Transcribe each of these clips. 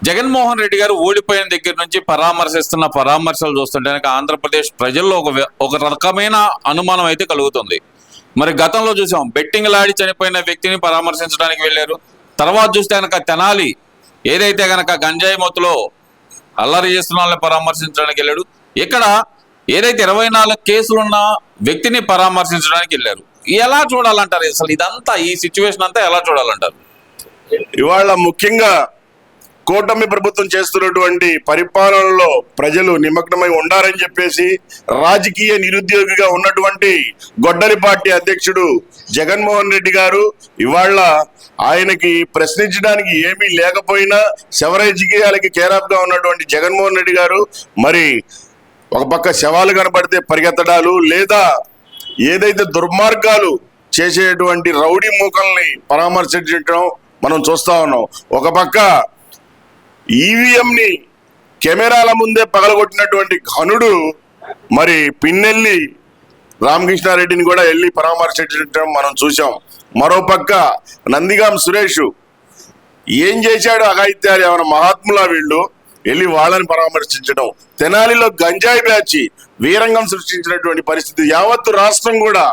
జగన్మోహన్ రెడ్డి గారు ఓడిపోయిన దగ్గర నుంచి పరామర్శిస్తున్న పరామర్శలు చూస్తుంటే కనుక ఆంధ్రప్రదేశ్ ప్రజల్లో ఒక రకమైన అనుమానం అయితే కలుగుతుంది. మరి గతంలో చూసాం, బెట్టింగ్ లాడి చనిపోయిన వ్యక్తిని పరామర్శించడానికి వెళ్ళారు. తర్వాత చూస్తే కనుక తెనాలి ఏదైతే కనుక గంజాయి మొత్తులో అల్లరి చేస్తున్న వాళ్ళని పరామర్శించడానికి వెళ్ళాడు. ఇక్కడ ఏదైతే 24 కేసులున్న వ్యక్తిని పరామర్శించడానికి వెళ్ళారు. ఎలా చూడాలంటారు అసలు ఇదంతా, ఈ సిచ్యువేషన్ అంతా ఎలా చూడాలంటారు? ఇవాళ ముఖ్యంగా కూటమి ప్రభుత్వం చేస్తున్నటువంటి పరిపాలనలో ప్రజలు నిమగ్నమై ఉండాలని చెప్పేసి రాజకీయ నిరుద్యోగిగా ఉన్నటువంటి గొడ్డలి పార్టీ అధ్యక్షుడు జగన్మోహన్ రెడ్డి గారు ఇవాళ ఆయనకి ప్రశ్నించడానికి ఏమీ లేకపోయినా శవరాజకీయాలకి కేరాఫ్ గా ఉన్నటువంటి జగన్మోహన్ రెడ్డి గారు మరి ఒక పక్క శవాలు కనపడితే పరిగెత్తడాలు, లేదా ఏదైతే దుర్మార్గాలు చేసేటువంటి రౌడీ మూకల్ని పరామర్శించడం మనం చూస్తా ఉన్నాం. ఒక పక్క ఈవీఎంని కెమెరాల ముందే పగలగొట్టినటువంటి ఘనుడు మరి పిన్నెల్లి రామకృష్ణారెడ్డిని కూడా వెళ్ళి పరామర్శించడం మనం చూసాం. మరోపక్క నందిగాం సురేష్ ఏం చేశాడు అఘాయిత్యాలు, ఏమైనా మహాత్ములా వీళ్ళు వెళ్ళి వాళ్ళని పరామర్శించడం. తెనాలిలో గంజాయి బ్యాచి వీరంగం సృష్టించినటువంటి పరిస్థితి యావత్తు రాష్ట్రం కూడా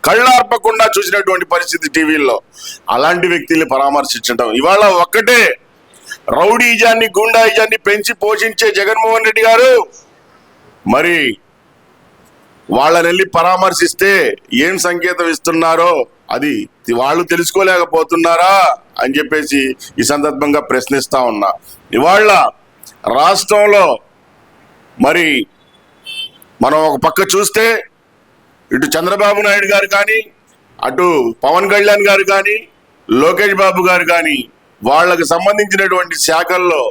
కళ్ళార్పకుండా చూసినటువంటి పరిస్థితి టీవీల్లో. అలాంటి వ్యక్తుల్ని పరామర్శించడం ఇవాళ ఒక్కటే రౌడీజాన్ని గుండాయిజాన్ని పెంచి పోషించే జగన్మోహన్ రెడ్డి గారు మరి వాళ్ళని వెళ్ళి పరామర్శిస్తే ఏం సంకేతం ఇస్తున్నారో అది వాళ్ళు తెలుసుకోలేకపోతున్నారా అని చెప్పేసి ఈ సందర్భంగా ప్రశ్నిస్తా ఉన్నా. ఇవాళ రాష్ట్రంలో మరి మనం ఒక పక్క చూస్తే ఇటు చంద్రబాబు నాయుడు గారు కానీ, అటు పవన్ కళ్యాణ్ గారు కానీ, లోకేష్ బాబు గారు కానీ వాళ్ళకు సంబంధించినటువంటి శాఖల్లో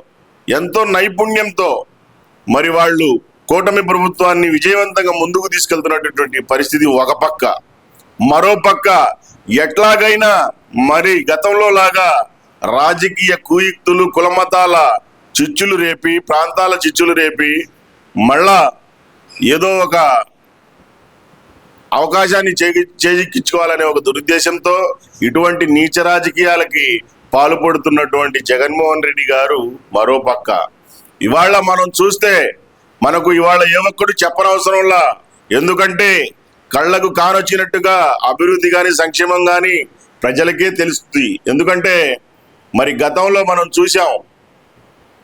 ఎంతో నైపుణ్యంతో మరి వాళ్ళు కూటమి ప్రభుత్వాన్ని విజయవంతంగా ముందుకు తీసుకెళ్తున్నటువంటి పరిస్థితి ఒక పక్క. మరో పక్క ఎట్లాగైనా మరి గతంలో లాగా రాజకీయ కుయుక్తులు, కులమతాల చిచ్చులు రేపి, ప్రాంతాల చిచ్చులు రేపి మళ్ళా ఏదో ఒక అవకాశాన్ని చేజిక్కించుకోవాలనే ఒక దురుద్దేశంతో ఇటువంటి నీచ రాజకీయాలకి పాల్పడుతున్నటువంటి జగన్మోహన్ రెడ్డి గారు మరో పక్క. ఇవాళ మనం చూస్తే మనకు ఇవాళ ఏ ఒక్కడు చెప్పనవసరంలా, ఎందుకంటే కళ్ళకు కానొచ్చినట్టుగా అభివృద్ధి కానీ సంక్షేమం కానీ ప్రజలకే తెలుస్తుంది. ఎందుకంటే మరి గతంలో మనం చూసాం,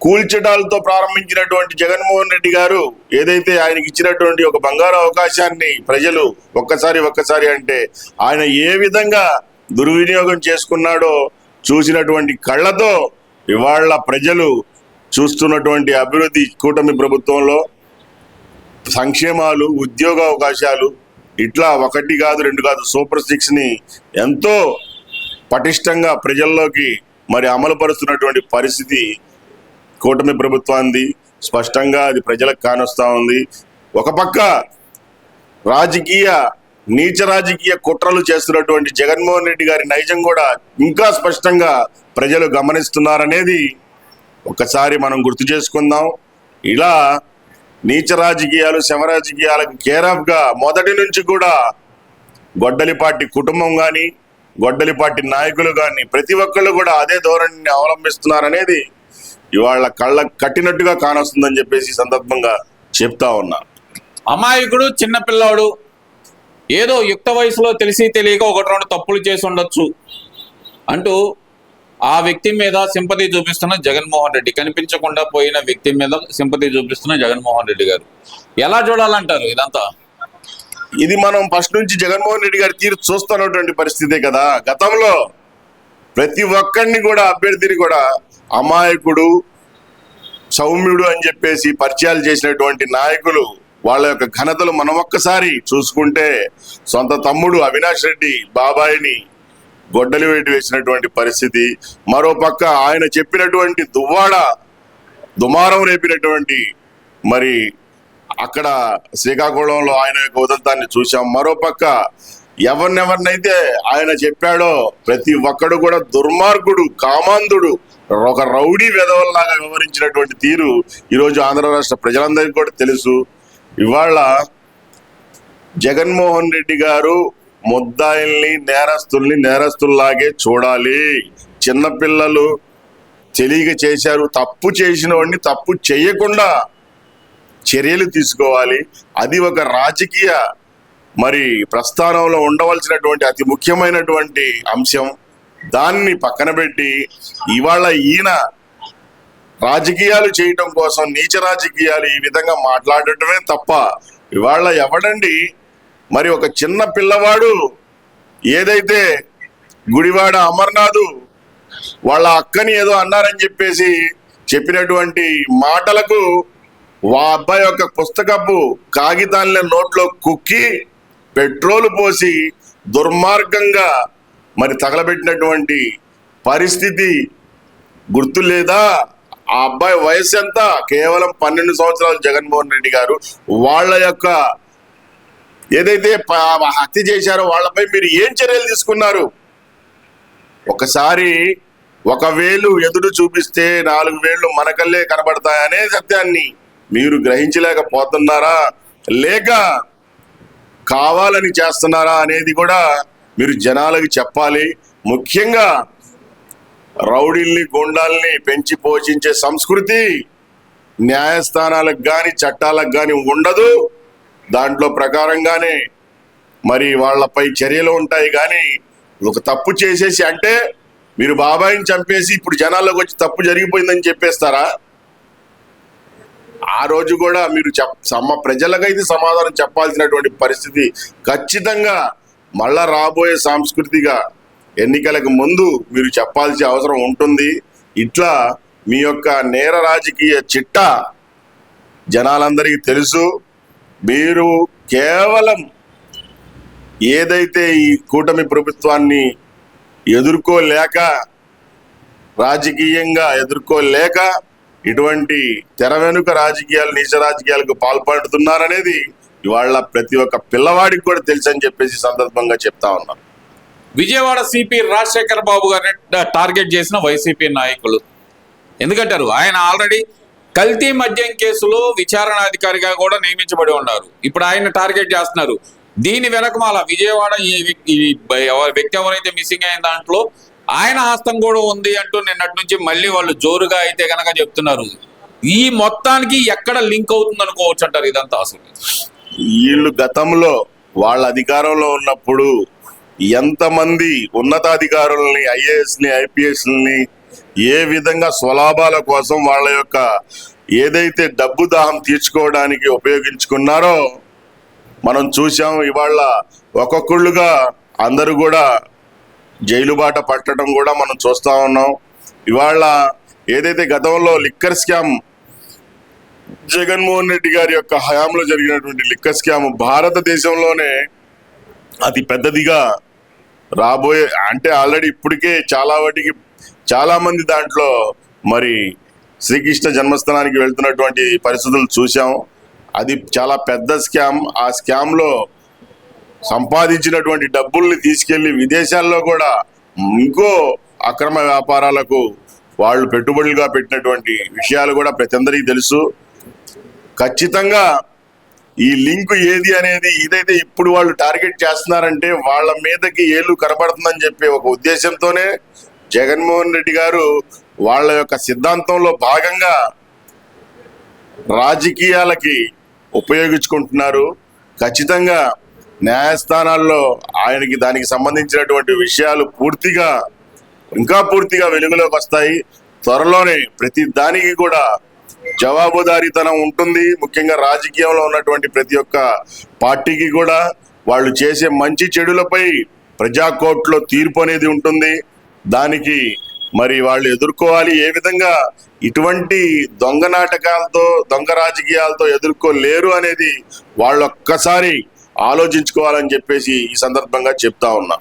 కూల్చడాలతో ప్రారంభించినటువంటి జగన్మోహన్ రెడ్డి గారు ఏదైతే ఆయనకి ఇచ్చినటువంటి ఒక బంగారు అవకాశాన్ని ప్రజలు ఒక్కసారి అంటే ఆయన ఏ విధంగా దుర్వినియోగం చేసుకున్నాడో చూసినటువంటి కళ్ళతో ఇవాళ ప్రజలు చూస్తున్నటువంటి అభివృద్ధి, కూటమి ప్రభుత్వంలో సంక్షేమాలు, ఉద్యోగ అవకాశాలు ఇట్లా 1 కాదు 2 కాదు సూపర్ 6ని ఎంతో పటిష్టంగా ప్రజల్లోకి మరి అమలుపరుస్తున్నటువంటి పరిస్థితి కూటమి ప్రభుత్వాన్ని స్పష్టంగా అది ప్రజలకు కానొస్తా ఉంది. ఒక పక్క నీచ రాజకీయ కుట్రలు చేస్తున్నటువంటి జగన్మోహన్ రెడ్డి గారి నైజం కూడా ఇంకా స్పష్టంగా ప్రజలు గమనిస్తున్నారనేది ఒకసారి మనం గుర్తు చేసుకుందాం. ఇలా నీచ రాజకీయాలు, శవరాజకీయాలకు కేరాఫ్ గా మొదటి నుంచి కూడా గొడ్డలిపాటి కుటుంబం కానీ, గొడ్డలిపాటి నాయకులు కానీ ప్రతి ఒక్కళ్ళు కూడా అదే ధోరణిని అవలంబిస్తున్నారనేది ఇవాళ కళ్ళకు కట్టినట్టుగా కానొస్తుందని చెప్పేసి సందర్భంగా చెప్తా ఉన్నా. అమాయకుడు, చిన్నపిల్లాడు, ఏదో యుక్త వయసులో తెలిసి తెలియక 1-2 తప్పులు చేసి ఉండొచ్చు అంటూ ఆ వ్యక్తి మీద సింపతి చూపిస్తున్న జగన్మోహన్ రెడ్డి, కనిపించకుండా పోయిన వ్యక్తి మీద సింపతి చూపిస్తున్న జగన్మోహన్ రెడ్డి గారు ఎలా చూడాలంటారు ఇదంతా? ఇది మనం ఫస్ట్ నుంచి జగన్మోహన్ రెడ్డి గారి తీరు చూస్తున్నటువంటి పరిస్థితే కదా. గతంలో ప్రతి ఒక్కరిని కూడా, అభ్యర్థిని కూడా అమాయకుడు, సౌమ్యుడు అని చెప్పేసి పరిచయాలు చేసినటువంటి నాయకులు వాళ్ళ యొక్క ఘనతలు మనం ఒక్కసారి చూసుకుంటే సొంత తమ్ముడు అవినాష్ రెడ్డి బాబాయిని గొడ్డలి వేసినటువంటి పరిస్థితి. మరోపక్క ఆయన చెప్పినటువంటి దుమారం రేపినటువంటి మరి అక్కడ శ్రీకాకుళంలో ఆయన యొక్క ఉదంతాన్ని చూసాం. మరోపక్క ఎవరినైతే ఆయన చెప్పాడో ప్రతి ఒక్కడు కూడా దుర్మార్గుడు, కామాంధుడు, ఒక రౌడీ వెధవల్లాగా వివరించినటువంటి తీరు ఈరోజు ఆంధ్ర రాష్ట్ర ప్రజలందరికీ కూడా తెలుసు. ఇవాళ జగన్మోహన్ రెడ్డి గారు ముద్దాయిల్ని, నేరస్తుల్ని నేరస్తుల్లాగే చూడాలి. చిన్నపిల్లలు తెలియక చేశారు. తప్పు చేసిన వాడిని తప్పు చేయకుండా చర్యలు తీసుకోవాలి. అది ఒక రాజకీయ మరి ప్రస్థానంలో ఉండవలసినటువంటి అతి ముఖ్యమైనటువంటి అంశం. దాన్ని పక్కన పెట్టి ఇవాళ ఈయన రాజకీయాలు చేయటం కోసం నీచ రాజకీయాలు ఈ విధంగా మాట్లాడటమే తప్ప, ఇవాళ ఎవడండి మరి ఒక చిన్న పిల్లవాడు ఏదైతే గుడివాడ అమర్నాథ్ వాళ్ళ అక్కని ఏదో అన్నారని చెప్పేసి చెప్పినటువంటి మాటలకు అబ్బాయి యొక్క పుస్తకపు కాగితాలని నోట్లో కుక్కి పెట్రోల్ పోసి దుర్మార్గంగా మరి తగలబెట్టినటువంటి పరిస్థితి గుర్తు లేదా? ఆ అబ్బాయి వయసు ఎంత? కేవలం 12 సంవత్సరాలు. జగన్మోహన్ రెడ్డి గారు వాళ్ళ యొక్క ఏదైతే హత్య చేశారో వాళ్ళపై మీరు ఏం చర్యలు తీసుకున్నారు? ఒకసారి 1 వేలు ఎదురు చూపిస్తే 4 వేళ్ళు మనకల్లే కనబడతాయనే సత్యాన్ని మీరు గ్రహించలేకపోతున్నారా, లేక కావాలని చేస్తున్నారా అనేది కూడా మీరు జనాలకు చెప్పాలి. ముఖ్యంగా రౌడీల్ని గోండాల్ని పెంచి పోషించే సంస్కృతి న్యాయస్థానాలకు కానీ చట్టాలకు కానీ ఉండదు. దాంట్లో ప్రకారంగానే మరి వాళ్ళపై చర్యలు ఉంటాయి. కానీ ఒక తప్పు చేసేసి అంటే మీరు బాబాయిని చంపేసి ఇప్పుడు జనాల్లోకి వచ్చి తప్పు జరిగిపోయిందని చెప్పేస్తారా? ఆ రోజు కూడా మీరు ప్రజలకైతే సమాధానం చెప్పాల్సినటువంటి పరిస్థితి ఖచ్చితంగా మళ్ళా రాబోయే సాంస్కృతిక ఎన్నికలకు ముందు మీరు చెప్పాల్సిన అవసరం ఉంటుంది. ఇట్లా మీ యొక్క నేర రాజకీయ చిట్టా జనాలందరికీ తెలుసు. మీరు కేవలం ఏదైతే ఈ కూటమి ప్రభుత్వాన్ని ఎదుర్కోలేక, రాజకీయంగా ఎదుర్కోలేక ఇటువంటి తెర వెనుక రాజకీయాలు, నీచ రాజకీయాలకు పాల్పడుతున్నారనేది ఇవాళ ప్రతి ఒక్క పిల్లవాడికి కూడా తెలుసు అని చెప్పేసి సందర్భంగా చెప్తా ఉన్నాం. విజయవాడ సిపి రాజశేఖర్ బాబు గారిని టార్గెట్ చేసిన వైసీపీ నాయకులు ఎందుకంటారు? ఆయన ఆల్రెడీ కల్తీ మద్యం కేసులో విచారణాధికారిగా కూడా నియమించబడి ఉన్నారు. ఇప్పుడు ఆయన టార్గెట్ చేస్తున్నారు. దీని వెనకమాల విజయవాడ ఈ వ్యక్తి ఎవరైతే మిస్సింగ్ అయిన దాంట్లో ఆయన హస్తం కూడా ఉంది అంటూ నిన్నటి నుంచి మళ్ళీ వాళ్ళు జోరుగా అయితే కనుక చెప్తున్నారు. ఈ మొత్తానికి ఎక్కడ లింక్ అవుతుంది అనుకోవచ్చు అంటారు ఇదంతా? అసలు వీళ్ళు గతంలో వాళ్ళ అధికారంలో ఉన్నప్పుడు ఎంతమంది ఉన్నతాధికారులని, ఐఏఎస్ని, ఐపీఎస్ని ఏ విధంగా స్వలాభాల కోసం వాళ్ళ యొక్క ఏదైతే డబ్బు దాహం తీర్చుకోవడానికి ఉపయోగించుకున్నారో మనం చూసాం. ఇవాళ ఒక్కొక్కళ్ళుగా అందరూ కూడా జైలు బాట పట్టడం కూడా మనం చూస్తా ఉన్నాం. ఇవాళ ఏదైతే గతంలో లిక్కర్ స్కామ్ జగన్మోహన్ రెడ్డి గారి యొక్క హయాంలో జరిగినటువంటి లిక్కర్ స్కామ్ భారతదేశంలోనే అతి పెద్దదిగా రాబోయే, అంటే ఆల్రెడీ ఇప్పటికే చాలా మంది దాంట్లో మరి శ్రీకృష్ణ జన్మస్థానానికి వెళ్తున్నటువంటి పరిస్థితులు చూసాం. అది చాలా పెద్ద స్కామ్. ఆ స్కామ్లో సంపాదించినటువంటి డబ్బుల్ని తీసుకెళ్లి విదేశాల్లో కూడా ఇంకో అక్రమ వ్యాపారాలకు వాళ్ళు పెట్టుబడులుగా పెట్టినటువంటి విషయాలు కూడా ప్రతి అందరికీ తెలుసు. ఖచ్చితంగా ఈ లింక్ ఏది అనేది ఇదైతే ఇప్పుడు వాళ్ళు టార్గెట్ చేస్తున్నారంటే వాళ్ళ మీదకి ఏళ్ళు కనబడుతుందని చెప్పే ఒక ఉద్దేశంతోనే జగన్మోహన్ రెడ్డి గారు వాళ్ళ యొక్క సిద్ధాంతంలో భాగంగా రాజకీయాలకి ఉపయోగించుకుంటున్నారు. ఖచ్చితంగా న్యాయస్థానాల్లో ఆయనకి దానికి సంబంధించినటువంటి విషయాలు ఇంకా పూర్తిగా వెలుగులోకి వస్తాయి. త్వరలోనే ప్రతి దానికి కూడా జవాబుదారీతనం ఉంటుంది. ముఖ్యంగా రాజకీయంలో ఉన్నటువంటి ప్రతి ఒక్క పార్టీకి కూడా వాళ్ళు చేసే మంచి చెడులపై ప్రజా కోర్టులో తీర్పు అనేది ఉంటుంది. దానికి మరి వాళ్ళు ఎదుర్కోవాలి. ఏ విధంగా ఇటువంటి దొంగ నాటకాలతో, దొంగ రాజకీయాలతో ఎదుర్కోలేరు అనేది వాళ్ళు ఒక్కసారి ఆలోచించుకోవాలని చెప్పేసి ఈ సందర్భంగా చెప్తా ఉన్నా.